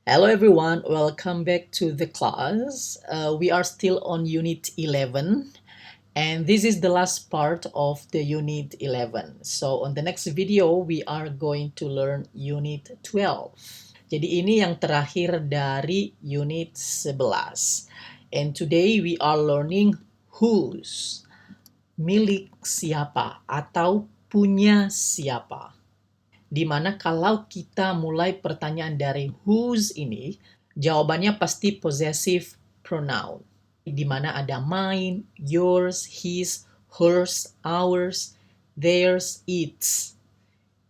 Hello everyone, welcome back to the class. We are still on Unit 11 and this is the last part of the Unit 11. So on the next video, we are going to learn Unit 12. Jadi ini yang terakhir dari Unit 11. And today we are learning whose, milik siapa atau punya siapa. Dimana kalau kita mulai pertanyaan dari whose ini, jawabannya pasti possessive pronoun. Dimana ada mine, yours, his, hers, ours, theirs, its.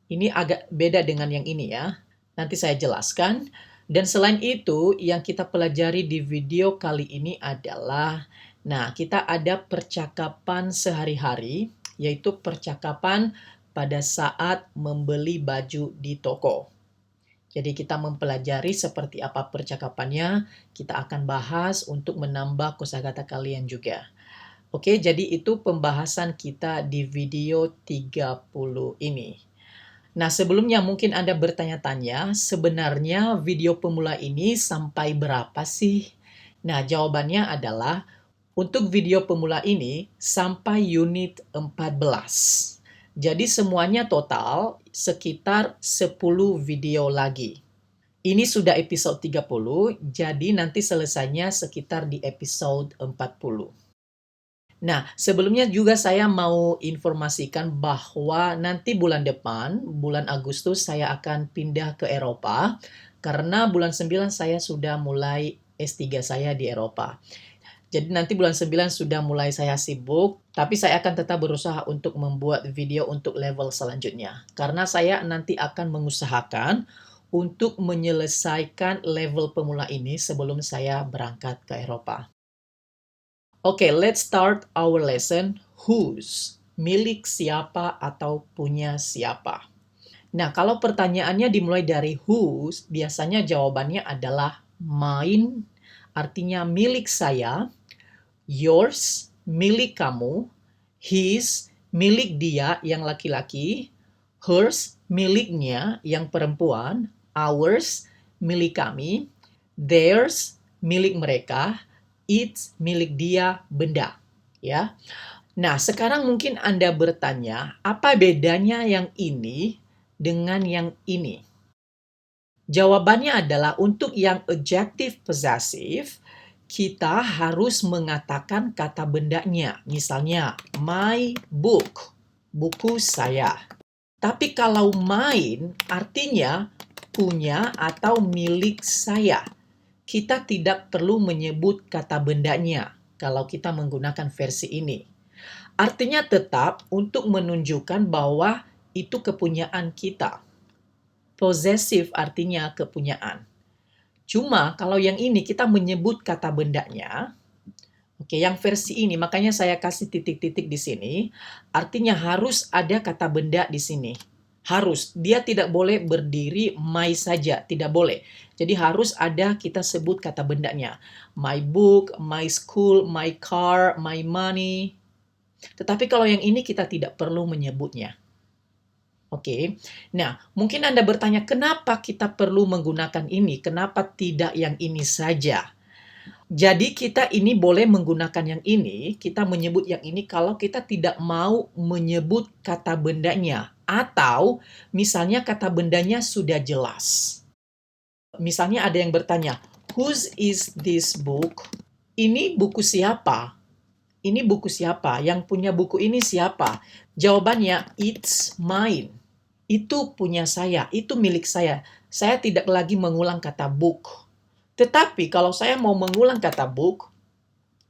Ini agak beda dengan yang ini ya. Nanti saya jelaskan. Dan selain itu, yang kita pelajari di video kali ini adalah, kita ada percakapan sehari-hari, yaitu percakapan pada saat membeli baju di toko. Jadi kita mempelajari seperti apa percakapannya, kita akan bahas untuk menambah kosakata kalian juga. Oke, jadi itu pembahasan kita di video 30 ini. Nah, sebelumnya mungkin Anda bertanya-tanya, sebenarnya video pemula ini sampai berapa sih? Nah, jawabannya adalah untuk video pemula ini sampai unit 14. Jadi semuanya total sekitar 10 video lagi. Ini sudah episode 30, jadi nanti selesainya sekitar di episode 40. Nah, sebelumnya juga saya mau informasikan bahwa nanti bulan depan, bulan Agustus, saya akan pindah ke Eropa. Karena bulan 9 saya sudah mulai S3 saya di Eropa. Jadi nanti bulan 9 sudah mulai saya sibuk, tapi saya akan tetap berusaha untuk membuat video untuk level selanjutnya. Karena saya nanti akan mengusahakan untuk menyelesaikan level pemula ini sebelum saya berangkat ke Eropa. Oke, let's start our lesson. Whose? Milik siapa atau punya siapa? Nah, kalau pertanyaannya dimulai dari whose, biasanya jawabannya adalah mine, artinya milik saya. Yours, milik kamu. His, milik dia yang laki-laki. Hers, miliknya yang perempuan. Ours, milik kami. Theirs, milik mereka. It's, milik dia, benda. Ya. Nah, sekarang mungkin Anda bertanya, apa bedanya yang ini dengan yang ini? Jawabannya adalah untuk yang adjective possessive, kita harus mengatakan kata bendanya. Misalnya, my book, buku saya. Tapi kalau mine artinya punya atau milik saya. Kita tidak perlu menyebut kata bendanya kalau kita menggunakan versi ini. Artinya tetap untuk menunjukkan bahwa itu kepunyaan kita. Possessive artinya kepunyaan. Cuma kalau yang ini kita menyebut kata bendanya, oke, yang versi ini, makanya saya kasih titik-titik di sini, artinya harus ada kata benda di sini. Harus, dia tidak boleh berdiri my saja, tidak boleh. Jadi harus ada kita sebut kata bendanya. My book, my school, my car, my money. Tetapi kalau yang ini kita tidak perlu menyebutnya. Oke, nah mungkin Anda bertanya kenapa kita perlu menggunakan ini, kenapa tidak yang ini saja? Jadi kita ini boleh menggunakan yang ini, kita menyebut yang ini kalau kita tidak mau menyebut kata bendanya. Atau misalnya kata bendanya sudah jelas. Misalnya ada yang bertanya, whose is this book? Ini buku siapa? Ini buku siapa? Yang punya buku ini siapa? Jawabannya, it's mine. Itu punya saya, itu milik saya. Saya tidak lagi mengulang kata book. Tetapi kalau saya mau mengulang kata book,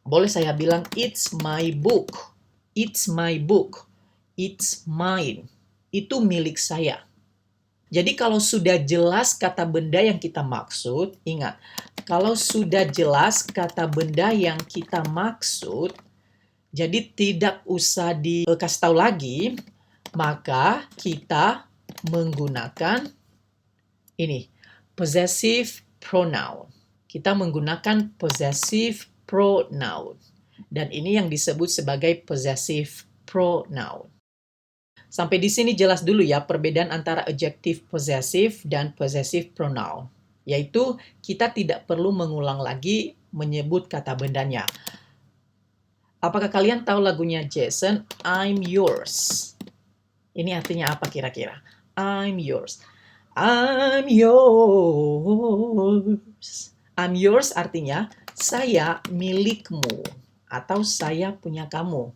boleh saya bilang it's my book. It's my book. It's mine. Itu milik saya. Jadi kalau sudah jelas kata benda yang kita maksud, ingat, kalau sudah jelas kata benda yang kita maksud, jadi tidak usah dikasih tahu lagi, maka kita menggunakan ini, possessive pronoun. Kita menggunakan possessive pronoun. Dan ini yang disebut sebagai possessive pronoun. Sampai di sini jelas dulu ya perbedaan antara adjective possessive dan possessive pronoun. yaitu kita tidak perlu mengulang lagi menyebut kata bendanya. Apakah kalian tahu lagunya Jason, I'm Yours? Ini artinya apa kira-kira? I'm yours. I'm yours. I'm yours artinya saya milikmu atau saya punya kamu.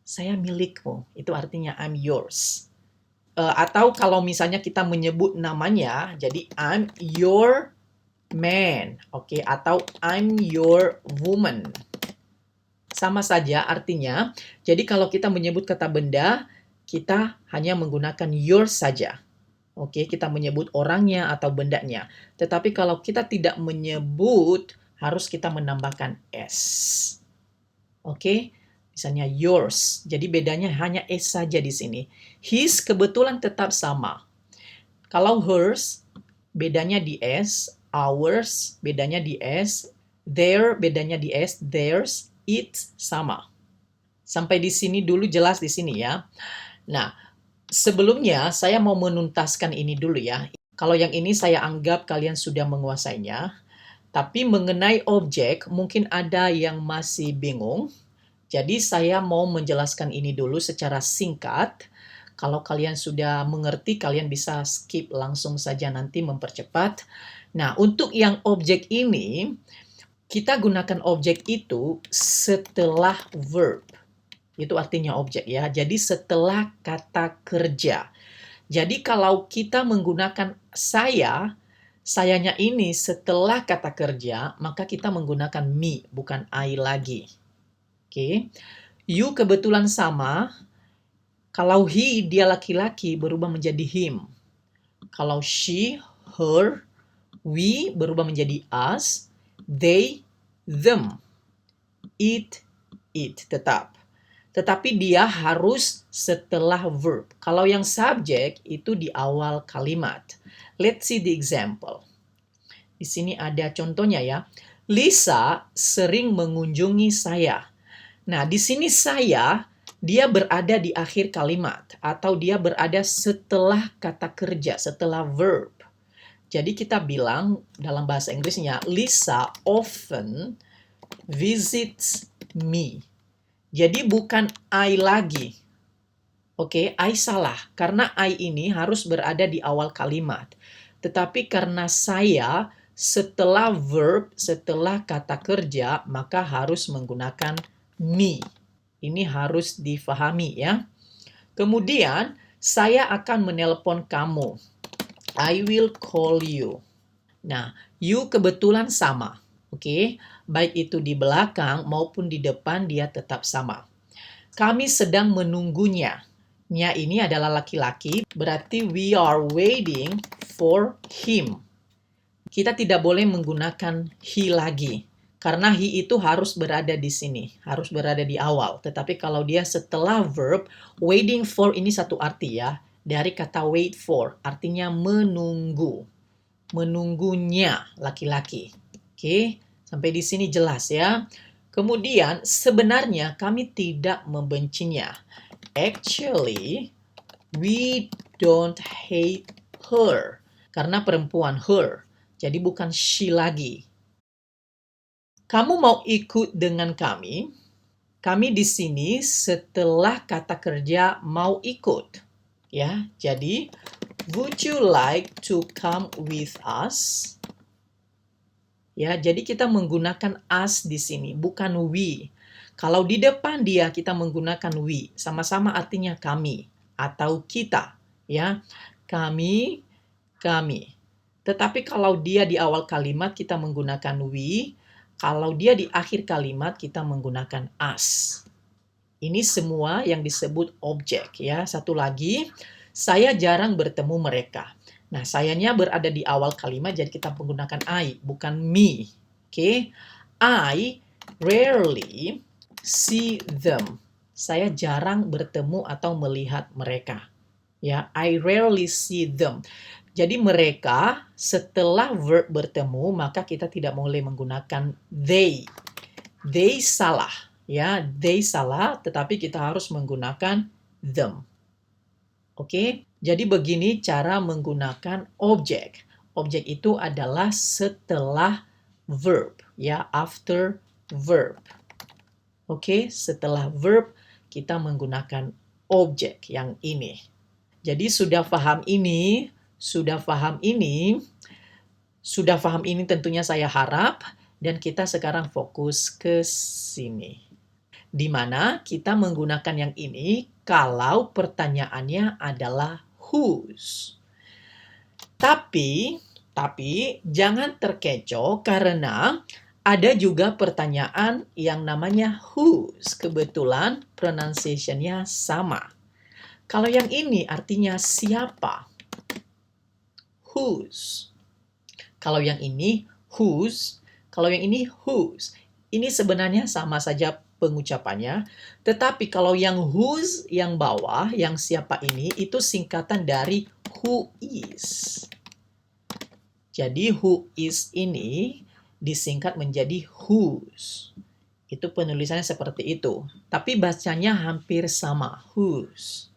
Saya milikmu. Itu artinya I'm yours. Atau kalau misalnya kita menyebut namanya, jadi I'm your man, oke? Atau I'm your woman. Sama saja artinya. Jadi kalau kita menyebut kata benda, kita hanya menggunakan yours saja. Oke, kita menyebut orangnya atau bendanya. Tetapi kalau kita tidak menyebut, harus kita menambahkan s. Oke, misalnya yours. Jadi bedanya hanya s saja di sini. His kebetulan tetap sama. Kalau hers, bedanya di s. Ours, bedanya di s. Their, bedanya di s. Theirs, it, sama. Sampai di sini dulu jelas di sini ya. Nah, sebelumnya saya mau menuntaskan ini dulu ya. Kalau yang ini saya anggap kalian sudah menguasainya. Tapi mengenai objek mungkin ada yang masih bingung. Jadi saya mau menjelaskan ini dulu secara singkat. Kalau kalian sudah mengerti, kalian bisa skip langsung saja nanti mempercepat. Nah, untuk yang objek ini, kita gunakan objek itu setelah verb. Itu artinya objek ya. Jadi setelah kata kerja. Jadi kalau kita menggunakan saya, sayanya ini setelah kata kerja, maka kita menggunakan me, bukan I lagi. Oke. You kebetulan sama. Kalau he, dia laki-laki, berubah menjadi him. Kalau she, her, we, berubah menjadi us, they, them. It, tetap. Tetapi dia harus setelah verb. Kalau yang subjek itu di awal kalimat. Let's see the example. Di sini ada contohnya ya. Lisa sering mengunjungi saya. Nah, di sini saya, dia berada di akhir kalimat. Atau dia berada setelah kata kerja, setelah verb. Jadi kita bilang dalam bahasa Inggrisnya, Lisa often visits me. Jadi bukan I lagi. Oke, I salah. Karena I ini harus berada di awal kalimat. Tetapi karena saya setelah verb, setelah kata kerja, maka harus menggunakan me. Ini harus difahami ya. Kemudian, saya akan menelpon kamu. I will call you. Nah, you kebetulan sama. Oke, baik itu di belakang maupun di depan dia tetap sama. Kami sedang menunggunya. Nya ini adalah laki-laki, berarti we are waiting for him. Kita tidak boleh menggunakan he lagi. Karena he itu harus berada di sini, harus berada di awal. Tetapi kalau dia setelah verb, waiting for ini satu arti ya. Dari kata wait for, artinya menunggu. Menunggunya laki-laki. Oke, sampai di sini jelas ya. Kemudian sebenarnya kami tidak membencinya. Actually, we don't hate her. Karena perempuan her. Jadi bukan she lagi. Kamu mau ikut dengan kami? Kami di sini setelah kata kerja mau ikut. Ya, jadi would you like to come with us? Ya, jadi kita menggunakan us di sini, bukan we. Kalau di depan dia kita menggunakan we, sama-sama artinya kami atau kita, ya. Kami, kami. Tetapi kalau dia di awal kalimat kita menggunakan we, kalau dia di akhir kalimat kita menggunakan us. Ini semua yang disebut objek, ya. Satu lagi, saya jarang bertemu mereka. Nah, sayanya berada di awal kalimat, jadi kita menggunakan I, bukan me. Oke? I rarely see them. Saya jarang bertemu atau melihat mereka. Ya, I rarely see them. Jadi mereka setelah verb bertemu, maka kita tidak boleh menggunakan they. They salah. Ya, they salah, tetapi kita harus menggunakan them. Oke? Jadi begini cara menggunakan objek. Objek itu adalah setelah verb, ya, after verb. Oke, setelah verb kita menggunakan objek yang ini. Jadi sudah paham ini, tentunya saya harap, dan kita sekarang fokus ke sini. Di mana kita menggunakan yang ini kalau pertanyaannya adalah whose. Tapi jangan terkecoh karena ada juga pertanyaan yang namanya whose. Kebetulan pronunciation-nya sama. Kalau yang ini artinya siapa. Whose. Kalau yang ini whose. Kalau yang ini whose. Ini sebenarnya sama saja pengucapannya. Tetapi kalau yang whose yang bawah, yang siapa ini, itu singkatan dari who is. Jadi who is ini disingkat menjadi whose. Itu penulisannya seperti itu. Tapi bacanya hampir sama, whose.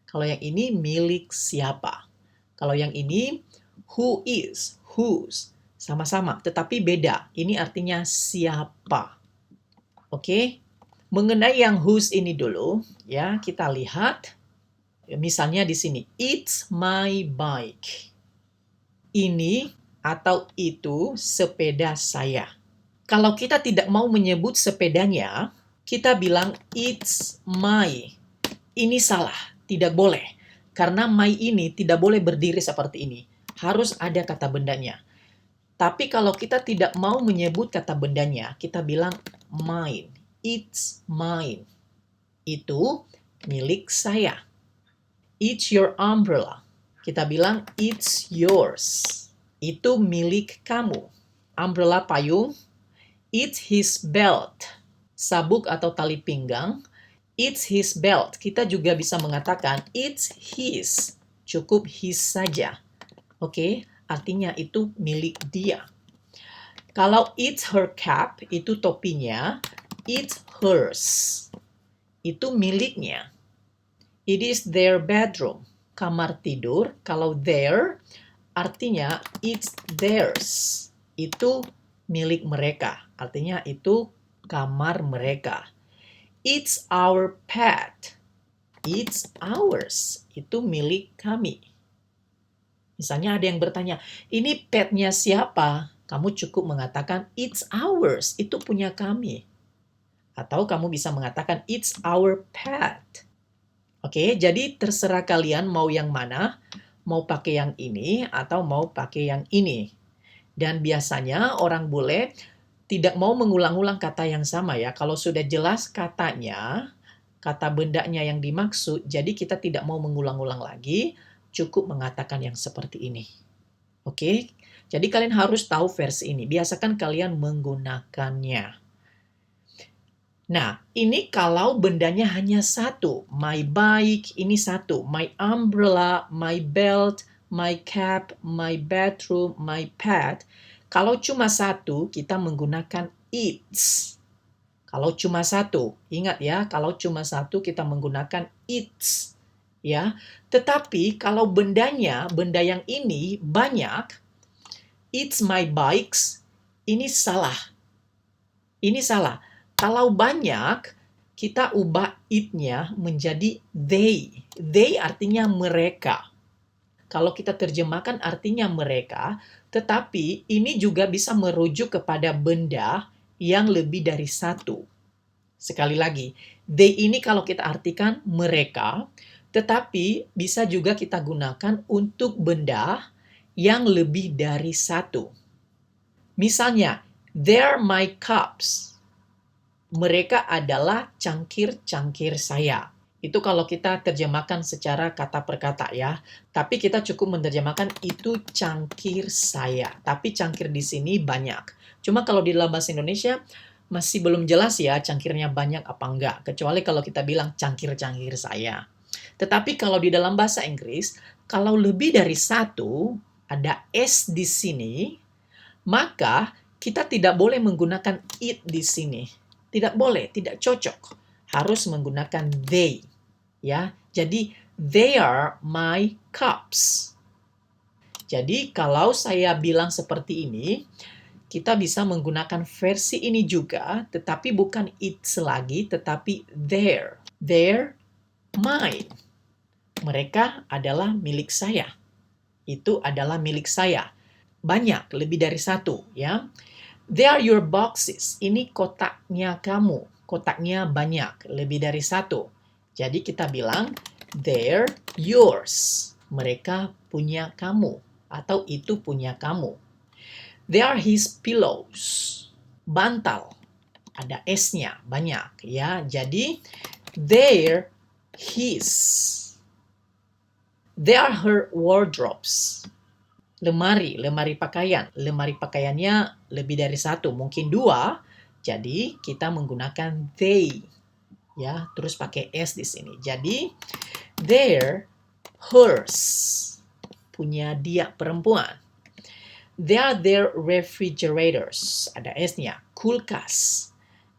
Kalau yang ini milik siapa. Kalau yang ini who is, whose. Sama-sama, tetapi beda. Ini artinya siapa. Oke? Mengenai yang whose ini dulu, ya, kita lihat. Misalnya di sini, it's my bike. Ini atau itu sepeda saya. Kalau kita tidak mau menyebut sepedanya, kita bilang it's my. Ini salah, tidak boleh. Karena my ini tidak boleh berdiri seperti ini. Harus ada kata bendanya. Tapi kalau kita tidak mau menyebut kata bendanya, kita bilang mine. It's mine. Itu milik saya. It's your umbrella. Kita bilang it's yours. Itu milik kamu. Umbrella payung. It's his belt. Sabuk atau tali pinggang. It's his belt. Kita juga bisa mengatakan it's his. Cukup his saja. Oke, artinya itu milik dia. Kalau it's her cap, itu topinya. It's hers. Itu miliknya. It is their bedroom. Kamar tidur. Kalau their, artinya it's theirs. Itu milik mereka. Artinya itu kamar mereka. It's our pet. It's ours. Itu milik kami. Misalnya ada yang bertanya, ini petnya siapa? Kamu cukup mengatakan it's ours. Itu punya kami. Atau kamu bisa mengatakan it's our pet. Oke, jadi terserah kalian mau yang mana. Mau pakai yang ini atau mau pakai yang ini. Dan biasanya orang bule tidak mau mengulang-ulang kata yang sama ya. Kalau sudah jelas katanya, kata bendanya yang dimaksud, jadi kita tidak mau mengulang-ulang lagi, cukup mengatakan yang seperti ini. Oke, jadi kalian harus tahu versi ini. Biasakan kalian menggunakannya. Nah, ini kalau bendanya hanya satu. My bike, ini satu. My umbrella, my belt, my cap, my bedroom, my pet. Kalau cuma satu, kita menggunakan its. Kalau cuma satu, ingat ya, kalau cuma satu kita menggunakan its. Ya, tetapi kalau benda yang ini banyak, it's my bikes, ini salah. Ini salah. Kalau banyak, kita ubah it-nya menjadi they. They artinya mereka. Kalau kita terjemahkan artinya mereka, tetapi ini juga bisa merujuk kepada benda yang lebih dari satu. Sekali lagi, they ini kalau kita artikan mereka, tetapi bisa juga kita gunakan untuk benda yang lebih dari satu. Misalnya, they're my cups. Mereka adalah cangkir-cangkir saya. Itu kalau kita terjemahkan secara kata per kata ya. Tapi kita cukup menerjemahkan itu cangkir saya. Tapi cangkir di sini banyak. Cuma kalau di dalam bahasa Indonesia masih belum jelas ya cangkirnya banyak apa enggak. Kecuali kalau kita bilang cangkir-cangkir saya. Tetapi kalau di dalam bahasa Inggris, kalau lebih dari satu, ada S di sini, maka kita tidak boleh menggunakan it di sini. Tidak boleh, tidak cocok. Harus menggunakan they. Ya, jadi they are my cups. Jadi kalau saya bilang seperti ini, kita bisa menggunakan versi ini juga, tetapi bukan it's lagi, tetapi their. They're mine. Mereka adalah milik saya. Itu adalah milik saya. Banyak, lebih dari satu, ya. They are your boxes. Ini kotaknya kamu. Kotaknya banyak, lebih dari satu. Jadi kita bilang, they're yours. Mereka punya kamu. Atau itu punya kamu. They are his pillows. Bantal. Ada S-nya, banyak. Ya, jadi, they're his. They are her wardrobes. Lemari pakaian. Lemari pakaiannya lebih dari satu, mungkin dua. Jadi kita menggunakan they, ya, terus pakai s di sini. Jadi they're hers, punya dia perempuan. They are their refrigerators, ada s-nya, kulkas.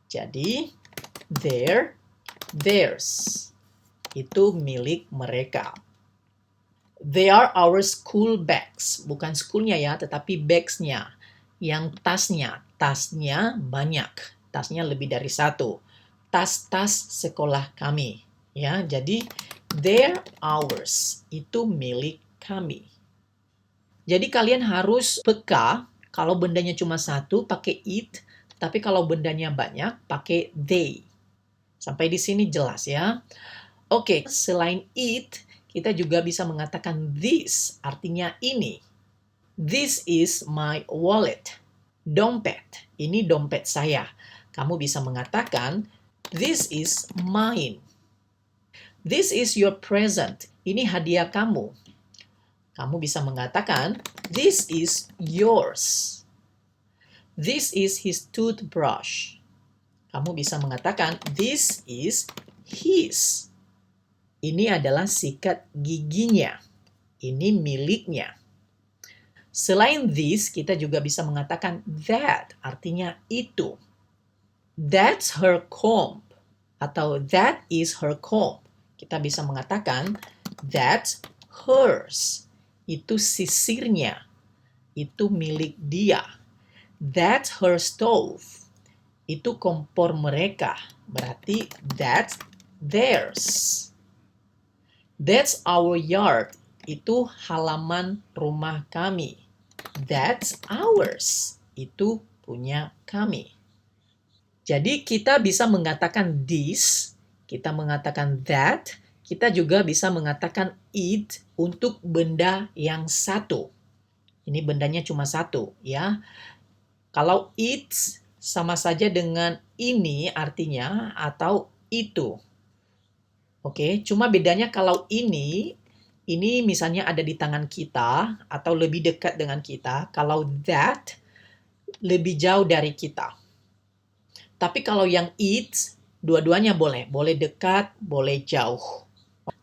Jadi they're theirs, itu milik mereka. They are our school bags. Bukan schoolnya ya, tetapi bags-nya. Yang tasnya. Tasnya banyak. Tasnya lebih dari satu. Tas-tas sekolah kami. Ya, jadi they're ours. Itu milik kami. Jadi kalian harus peka. Kalau bendanya cuma satu, pakai it. Tapi kalau bendanya banyak, pakai they. Sampai di sini jelas ya. Oke, selain it, kita juga bisa mengatakan this, artinya ini. This is my wallet. Dompet. Ini dompet saya. Kamu bisa mengatakan, this is mine. This is your present. Ini hadiah kamu. Kamu bisa mengatakan, this is yours. This is his toothbrush. Kamu bisa mengatakan, this is his. Ini adalah sikat giginya. Ini miliknya. Selain this, kita juga bisa mengatakan that, artinya itu. That's her comb. Atau that is her comb. Kita bisa mengatakan that's hers. Itu sisirnya. Itu milik dia. That's her stove. Itu kompor mereka. Berarti that's theirs. That's our yard. Itu halaman rumah kami. That's ours. Itu punya kami. Jadi kita bisa mengatakan this, kita mengatakan that, kita juga bisa mengatakan it untuk benda yang satu. Ini bendanya cuma satu, ya. Kalau it sama saja dengan ini artinya atau itu. Oke, cuma bedanya kalau ini misalnya ada di tangan kita atau lebih dekat dengan kita. Kalau that lebih jauh dari kita. Tapi kalau yang it, dua-duanya boleh. Boleh dekat, boleh jauh.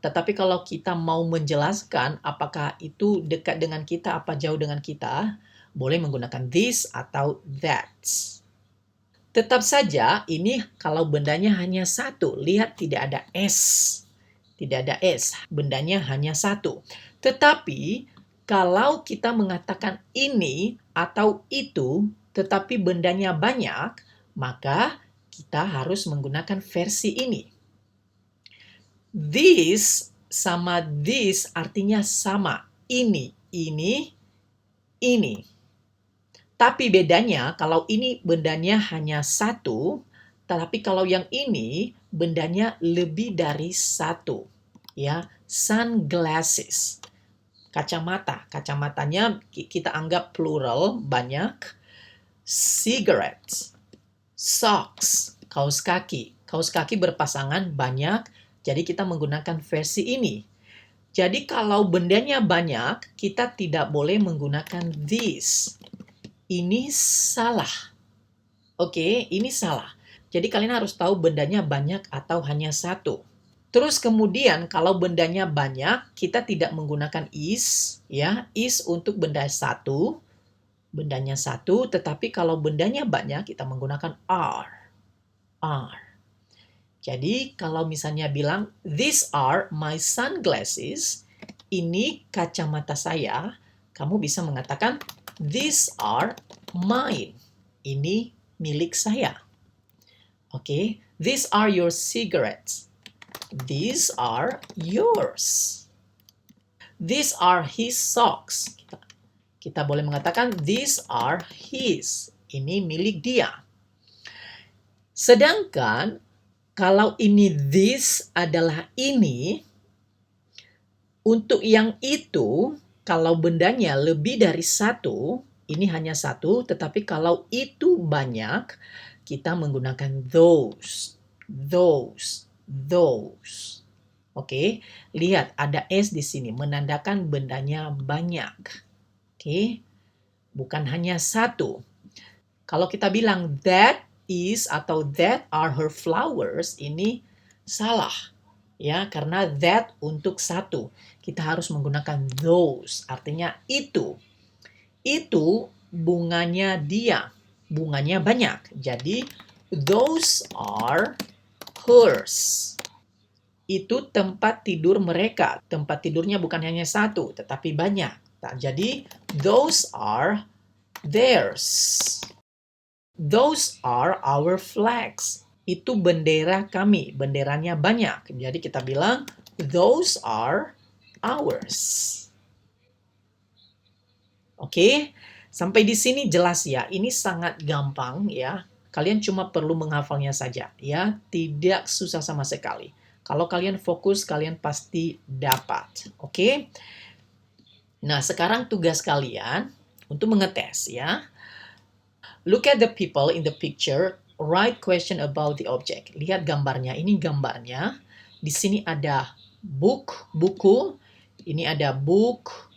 Tetapi kalau kita mau menjelaskan apakah itu dekat dengan kita, apa jauh dengan kita, boleh menggunakan this atau that. Tetap saja, ini kalau bendanya hanya satu. Lihat tidak ada S. Tidak ada S. Bendanya hanya satu. Tetapi, kalau kita mengatakan ini atau itu, tetapi bendanya banyak, maka kita harus menggunakan versi ini. This sama this artinya sama. Ini. Tapi bedanya, kalau ini bendanya hanya satu, tetapi kalau yang ini bendanya lebih dari satu. Ya, sunglasses. Kacamata. Kacamatanya kita anggap plural, banyak. Cigarettes. Socks. Kaos kaki. Kaos kaki berpasangan banyak, jadi kita menggunakan versi ini. Jadi kalau bendanya banyak, kita tidak boleh menggunakan this. Ini salah. Oke, ini salah. Jadi kalian harus tahu bendanya banyak atau hanya satu. Terus kemudian kalau bendanya banyak, kita tidak menggunakan is, ya. Is untuk benda satu, bendanya satu, tetapi kalau bendanya banyak, kita menggunakan are. Are. Jadi kalau misalnya bilang, these are my sunglasses, ini kacamata saya, kamu bisa mengatakan, these are mine. Ini milik saya. Oke, these are your cigarettes. These are yours. These are his socks. Kita boleh mengatakan, these are his. Ini milik dia. Sedangkan, kalau ini this adalah ini, untuk yang itu, kalau bendanya lebih dari satu, ini hanya satu, tetapi kalau itu banyak, kita menggunakan those. Oke, lihat ada S di sini, menandakan bendanya banyak. Oke, bukan hanya satu. Kalau kita bilang that is atau that are her flowers, ini salah. Ya, karena that untuk satu. Kita harus menggunakan those, artinya itu. Itu bunganya dia. Bunganya banyak. Jadi, those are hers. Itu tempat tidur mereka. Tempat tidurnya bukan hanya satu, tetapi banyak. Nah, jadi, those are theirs. Those are our flags. Itu bendera kami. Benderanya banyak. Jadi kita bilang, those are ours. Oke, sampai di sini jelas ya. Ini sangat gampang ya. Kalian cuma perlu menghafalnya saja ya. Tidak susah sama sekali. Kalau kalian fokus, kalian pasti dapat. Oke? Nah, sekarang tugas kalian untuk mengetes ya. Look at the people in the picture. Write question about the object. Lihat gambarnya. Ini gambarnya. Di sini ada book, buku. Ini ada book.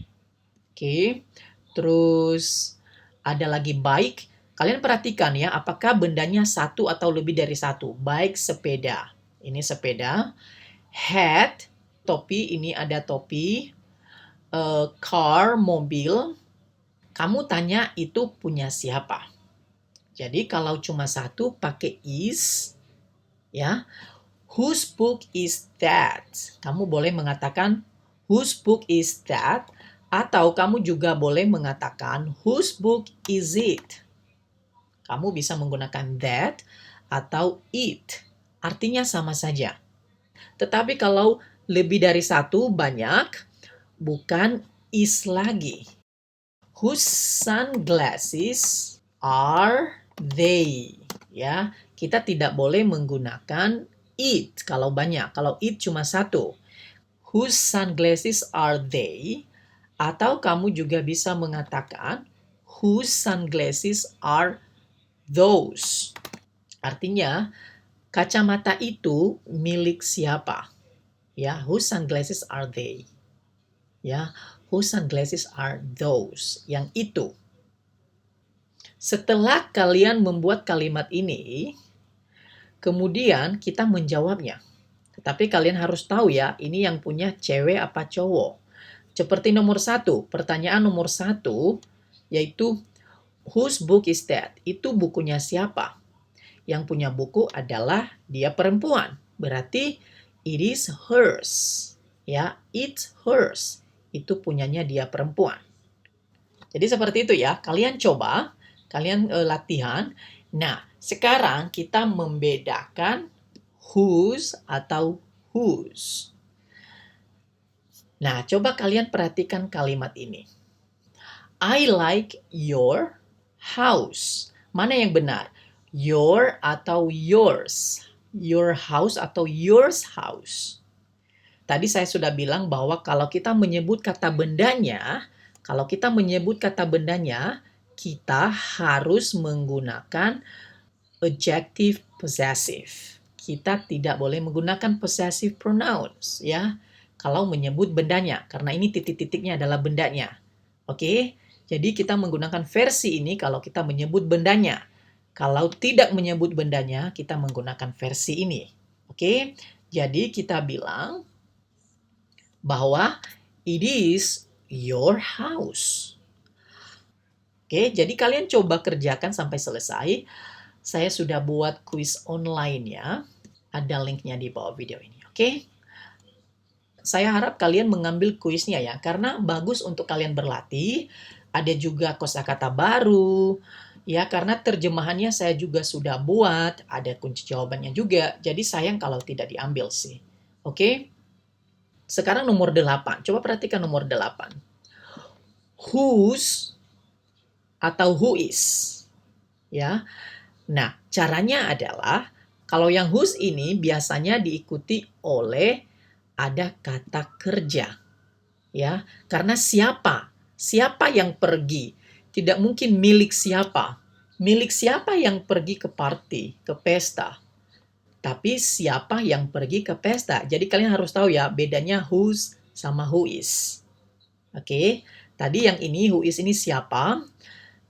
Oke. Terus ada lagi bike. Kalian perhatikan ya, apakah bendanya satu atau lebih dari satu. Bike, sepeda. Ini sepeda. Hat, topi. Ini ada topi. Car, mobil. Kamu tanya itu punya siapa? Jadi kalau cuma satu pakai is, ya. Whose book is that? Kamu boleh mengatakan whose book is that, atau kamu juga boleh mengatakan whose book is it? Kamu bisa menggunakan that atau it. Artinya sama saja. Tetapi kalau lebih dari satu banyak, bukan is lagi. Whose sunglasses are they? Ya, kita tidak boleh menggunakan it kalau banyak. Kalau it cuma satu. Whose sunglasses are they? Atau kamu juga bisa mengatakan whose sunglasses are those? Artinya, kacamata itu milik siapa? Ya, whose sunglasses are they? Ya, whose sunglasses are those? Yang itu. Setelah kalian membuat kalimat ini, kemudian kita menjawabnya. Tetapi kalian harus tahu ya, ini yang punya cewek apa cowok. Seperti nomor 1, pertanyaan nomor 1, yaitu whose book is that? Itu bukunya siapa? Yang punya buku adalah dia perempuan. Berarti it is hers. Ya, it's hers. Itu punyanya dia perempuan. Jadi seperti itu ya. Kalian coba, kalian latihan. Nah, sekarang kita membedakan whose atau whose. Nah, coba kalian perhatikan kalimat ini. I like your house. Mana yang benar? Your atau yours? Your house atau yours house? Tadi saya sudah bilang bahwa kalau kita menyebut kata bendanya, kita harus menggunakan adjective possessive. Kita tidak boleh menggunakan possessive pronouns ya. Kalau menyebut bendanya, karena ini titik-titiknya adalah bendanya. Oke? Jadi kita menggunakan versi ini kalau kita menyebut bendanya. Kalau tidak menyebut bendanya, kita menggunakan versi ini. Oke? Jadi kita bilang bahwa it is your house. Oke, jadi kalian coba kerjakan sampai selesai. Saya sudah buat kuis online ya. Ada linknya di bawah video ini, oke? saya harap kalian mengambil kuisnya ya, karena bagus untuk kalian berlatih. Ada juga kosakata baru, ya karena terjemahannya saya juga sudah buat, ada kunci jawabannya juga. Jadi sayang kalau tidak diambil sih. Oke? Sekarang nomor 8. Coba perhatikan nomor 8. Whose atau who is? Ya. Nah, caranya adalah kalau yang whose ini biasanya diikuti oleh ada kata kerja. Ya, karena siapa? Siapa yang pergi? Tidak mungkin milik siapa. Milik siapa yang pergi ke party, ke pesta? Tapi siapa yang pergi ke pesta? Jadi kalian harus tahu ya, bedanya whose sama who is. Oke, tadi yang ini who is ini siapa?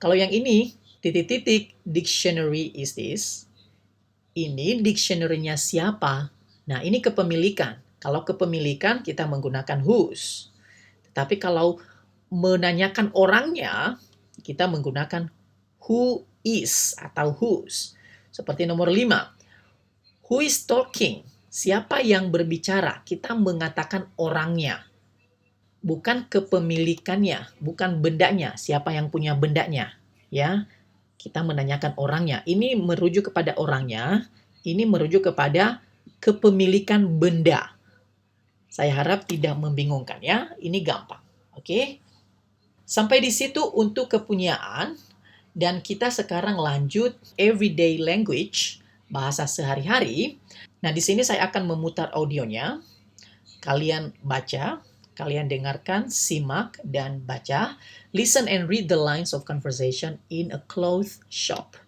Kalau yang ini titik-titik dictionary is this. Ini dictionary-nya siapa? Nah, ini kepemilikan. Kalau kepemilikan kita menggunakan whose. Tapi kalau menanyakan orangnya, kita menggunakan who is atau whose. Seperti nomor 5. Who is talking? Siapa yang berbicara? Kita mengatakan orangnya. Bukan kepemilikannya, bukan bendanya. Siapa yang punya bendanya? Ya, kita menanyakan orangnya. Ini merujuk kepada orangnya, ini merujuk kepada kepemilikan benda. Saya harap tidak membingungkan ya. Ini gampang. Oke? Sampai di situ untuk kepunyaan, dan kita sekarang lanjut everyday language, bahasa sehari-hari. Nah, di sini saya akan memutar audionya. Kalian baca, kalian dengarkan, simak, dan baca. Listen and read the lines of conversation in a clothes shop.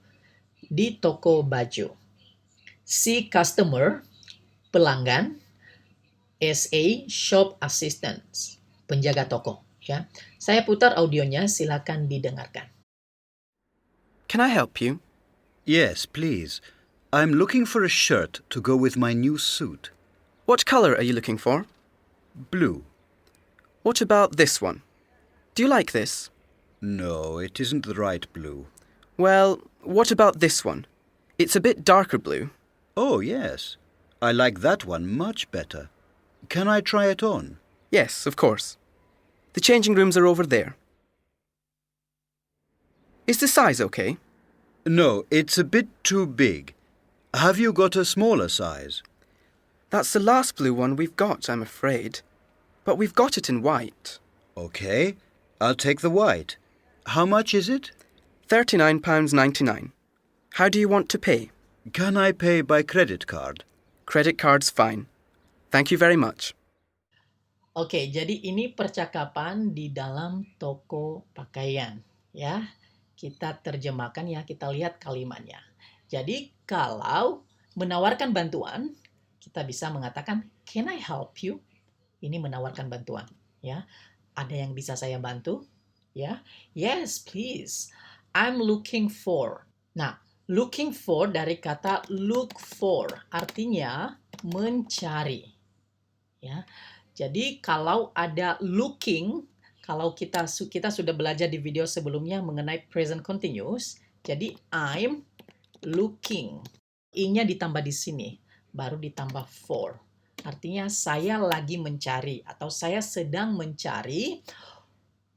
Di toko baju. Si customer, pelanggan. SA, shop assistant, penjaga toko. Ya, saya putar audionya, silakan didengarkan. Can I help you? Yes, please. I'm looking for a shirt to go with my new suit. What colour are you looking for? Blue. What about this one? Do you like this? No, it isn't the right blue. Well, what about this one? It's a bit darker blue. Oh, yes. I like that one much better. Can I try it on? Yes, of course. The changing rooms are over there. Is the size okay? No, it's a bit too big. Have you got a smaller size? That's the last blue one we've got, I'm afraid. But we've got it in white. Okay, I'll take the white. How much is it? £39.99. How do you want to pay? Can I pay by credit card? Credit card's fine. Thank you very much. Oke, jadi ini percakapan di dalam toko pakaian. Ya, kita terjemahkan ya, kita lihat kalimatnya. Jadi kalau menawarkan bantuan, kita bisa mengatakan, can I help you? Ini menawarkan bantuan. Ya, ada yang bisa saya bantu? Ya, yes, please. I'm looking for. Nah, looking for dari kata look for, artinya mencari. Ya, jadi kalau ada looking, kalau kita sudah belajar di video sebelumnya mengenai present continuous, jadi I'm looking. I-nya ditambah di sini, baru ditambah for. Artinya saya lagi mencari atau saya sedang mencari.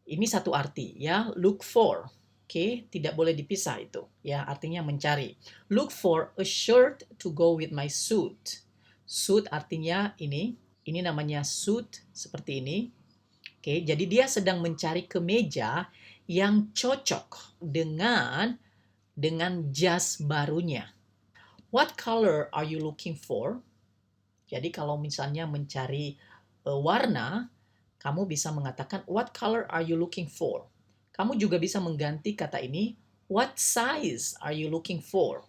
Ini satu arti ya, look for. Oke, tidak boleh dipisah itu ya, artinya mencari. Look for a shirt to go with my suit. Suit artinya ini namanya suit seperti ini. Oke, jadi dia sedang mencari kemeja yang cocok dengan jas barunya. What color are you looking for? Jadi kalau misalnya mencari warna, kamu bisa mengatakan what color are you looking for? Kamu juga bisa mengganti kata ini, what size are you looking for?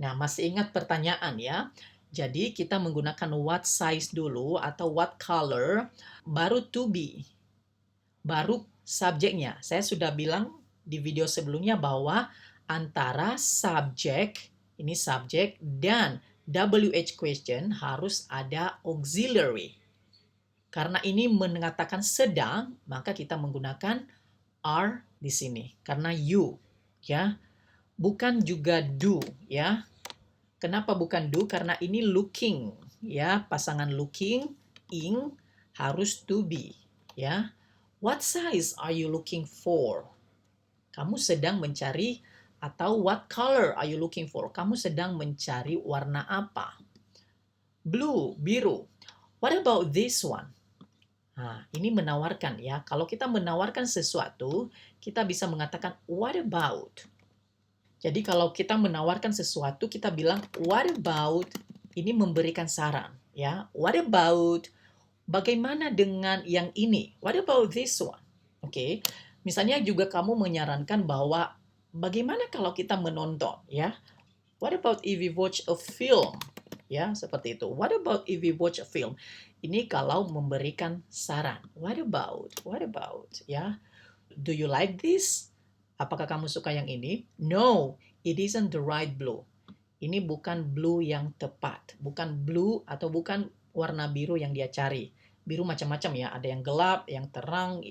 Nah, masih ingat pertanyaan ya? Jadi kita menggunakan what size dulu atau what color, baru to be, baru subjeknya. Saya sudah bilang di video sebelumnya bahwa antara subjek, ini subjek, dan WH question harus ada auxiliary. Karena ini mengatakan sedang, maka kita menggunakan are di sini. Karena you, ya, bukan juga do, ya. Kenapa bukan do? Karena ini looking. ya, pasangan looking, ing, harus to be, ya. What size are you looking for? Kamu sedang mencari, atau what color are you looking for? Kamu sedang mencari warna apa? Blue, biru. What about this one? Nah, ini menawarkan ya. Kalau kita menawarkan sesuatu, kita bisa mengatakan what about. Jadi kalau kita menawarkan sesuatu, kita bilang what about, ini memberikan saran ya. What about, bagaimana dengan yang ini? What about this one? Oke. Misalnya juga kamu menyarankan bahwa bagaimana kalau kita menonton ya? What about if we watch a film? Ya, seperti itu. What about if we watch a film? Ini kalau memberikan saran. What about? What about? Ya. Do you like this? Apakah kamu suka yang ini? No, it isn't the right blue. Ini bukan blue yang tepat. Bukan blue atau bukan warna biru yang dia cari. Biru macam-macam ya. Ada yang gelap, yang terang.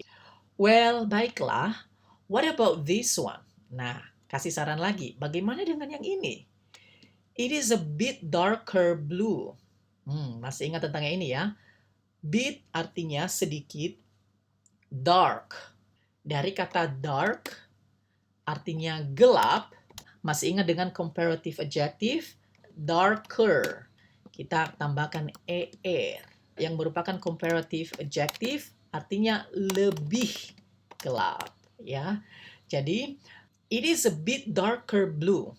Well, baiklah. What about this one? Nah, kasih saran lagi. Bagaimana dengan yang ini? It is a bit darker blue. Masih ingat tentang yang ini ya? Bit artinya sedikit, dark. Dari kata dark artinya gelap. Masih ingat dengan comparative adjective? Darker. Kita tambahkan er yang merupakan comparative adjective artinya lebih gelap ya. Jadi it is a bit darker blue.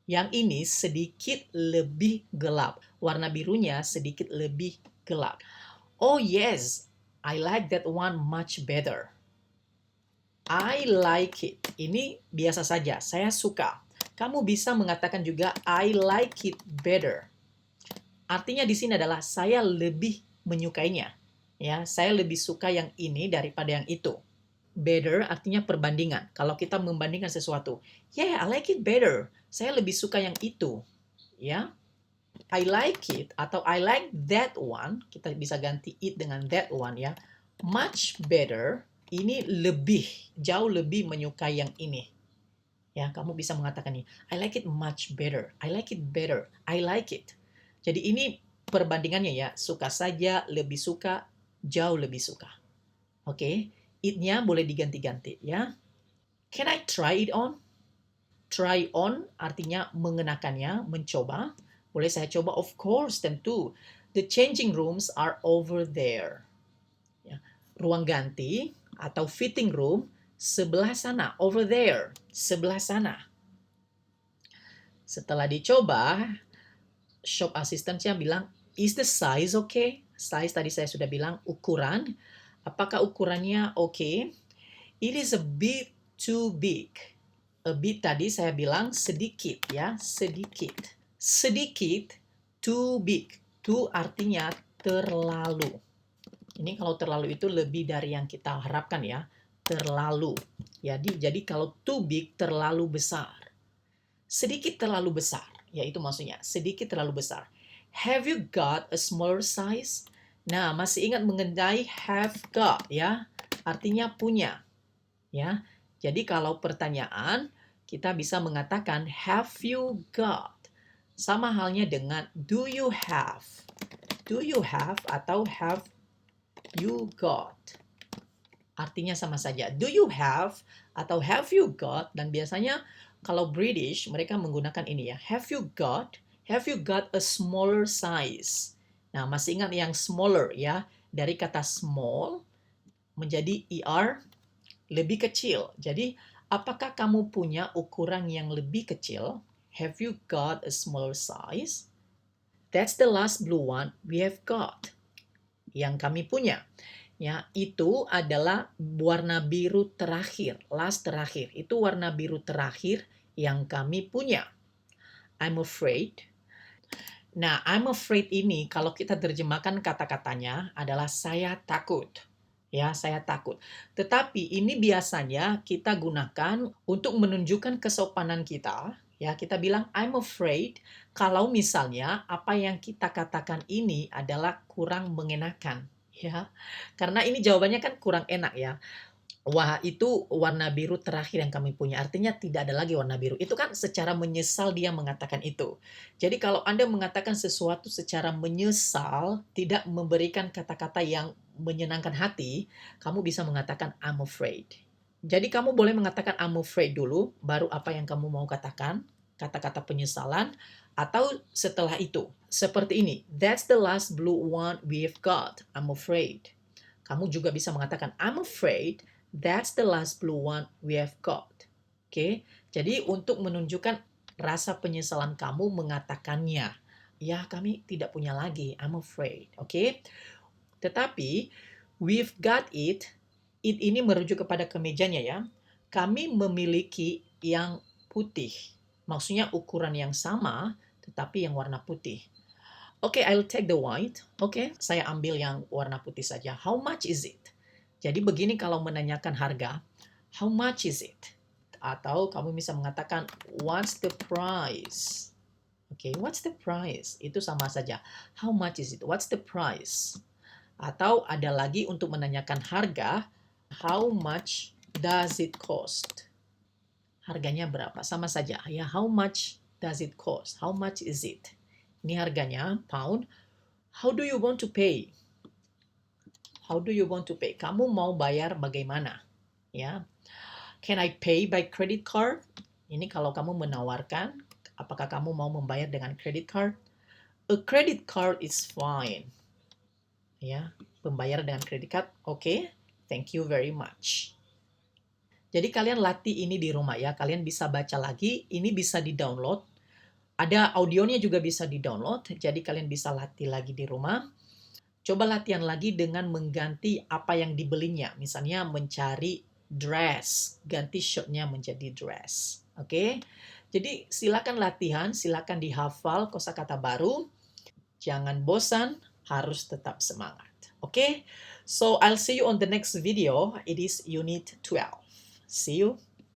Yang ini sedikit lebih gelap. Warna birunya sedikit lebih gelap. Oh yes, I like that one much better. I like it. Ini biasa saja, saya suka. Kamu bisa mengatakan juga I like it better. Artinya di sini adalah saya lebih menyukainya. Ya, saya lebih suka yang ini daripada yang itu. Better artinya perbandingan. Kalau kita membandingkan sesuatu, yeah, I like it better. Saya lebih suka yang itu. Ya, I like it atau I like that one. Kita bisa ganti it dengan that one ya. Much better. Ini lebih, jauh lebih menyukai yang ini. Ya, kamu bisa mengatakan ini. I like it much better. I like it better. I like it. Jadi ini perbandingannya ya. Suka saja, lebih suka, jauh lebih suka. Oke. It-nya boleh diganti-ganti ya. Can I try it on? Try on artinya mengenakannya, mencoba. Boleh saya coba? Of course, tentu. The changing rooms are over there. Ya. Ruang ganti atau fitting room sebelah sana. Over there. Sebelah sana. Setelah dicoba, shop assistant-nya bilang, is the size okay? Size tadi saya sudah bilang, ukuran. Apakah ukurannya oke? It is a bit too big. A bit tadi saya bilang sedikit ya, sedikit. Sedikit, too big. Too artinya terlalu. Ini kalau terlalu itu lebih dari yang kita harapkan ya. Terlalu. Jadi kalau too big terlalu besar. Sedikit terlalu besar. Ya itu maksudnya. Sedikit terlalu besar. Have you got a smaller size? Nah, masih ingat mengenai have got ya? Artinya punya. Ya. Jadi kalau pertanyaan kita bisa mengatakan have you got? Sama halnya dengan do you have? Do you have atau have you got? Artinya sama saja. Do you have atau have you got? Dan biasanya kalau British mereka menggunakan ini ya. Have you got? Have you got a smaller size? Nah, masih ingat yang smaller ya? Dari kata small menjadi er, lebih kecil. Jadi, apakah kamu punya ukuran yang lebih kecil? Have you got a smaller size? That's the last blue one we have got. Yang kami punya. Ya, itu adalah warna biru terakhir, last terakhir. Itu warna biru terakhir yang kami punya. I'm afraid. Nah, I'm afraid ini kalau kita terjemahkan kata-katanya adalah saya takut. Ya, saya takut. Tetapi ini biasanya kita gunakan untuk menunjukkan kesopanan kita. Ya, kita bilang I'm afraid kalau misalnya apa yang kita katakan ini adalah kurang mengenakan. Ya, karena ini jawabannya kan kurang enak ya. wah itu warna biru terakhir yang kami punya, artinya tidak ada lagi warna biru. Itu kan secara menyesal dia mengatakan itu. Jadi kalau Anda mengatakan sesuatu secara menyesal, tidak memberikan kata-kata yang menyenangkan hati, kamu bisa mengatakan I'm afraid. Jadi kamu boleh mengatakan I'm afraid dulu, baru apa yang kamu mau katakan, kata-kata penyesalan, atau setelah itu. Seperti ini, that's the last blue one we've got, I'm afraid. Kamu juga bisa mengatakan I'm afraid that's the last blue one we have got. Oke, jadi untuk menunjukkan rasa penyesalan kamu mengatakannya. Ya, kami tidak punya lagi, I'm afraid. Oke, tetapi we've got it, it ini merujuk kepada kemejanya ya. Kami memiliki yang putih. Maksudnya ukuran yang sama, tetapi yang warna putih. Oke, I'll take the white. Oke, saya ambil yang warna putih saja. How much is it? Jadi begini kalau menanyakan harga, how much is it? Atau kamu bisa mengatakan, what's the price? Oke, what's the price? Itu sama saja. How much is it? What's the price? Atau ada lagi untuk menanyakan harga, how much does it cost? Harganya berapa? Sama saja. Ya, how much does it cost? How much is it? Ini harganya, pound. How do you want to pay? How do you want to pay? Kamu mau bayar bagaimana? Ya. Can I pay by credit card? Ini kalau kamu menawarkan, apakah kamu mau membayar dengan credit card? A credit card is fine. Ya, pembayar dengan credit card, oke. Thank you very much. Jadi kalian latih ini di rumah ya. Kalian bisa baca lagi. Ini bisa di-download. Ada audionya juga bisa di-download. Jadi kalian bisa latih lagi di rumah. Coba latihan lagi dengan mengganti apa yang dibelinya. Misalnya mencari dress, ganti shirtnya menjadi dress. Oke? Jadi silakan latihan, silakan dihafal kosakata baru. Jangan bosan, harus tetap semangat. Oke? So I'll see you on the next video. It is Unit 12. See you.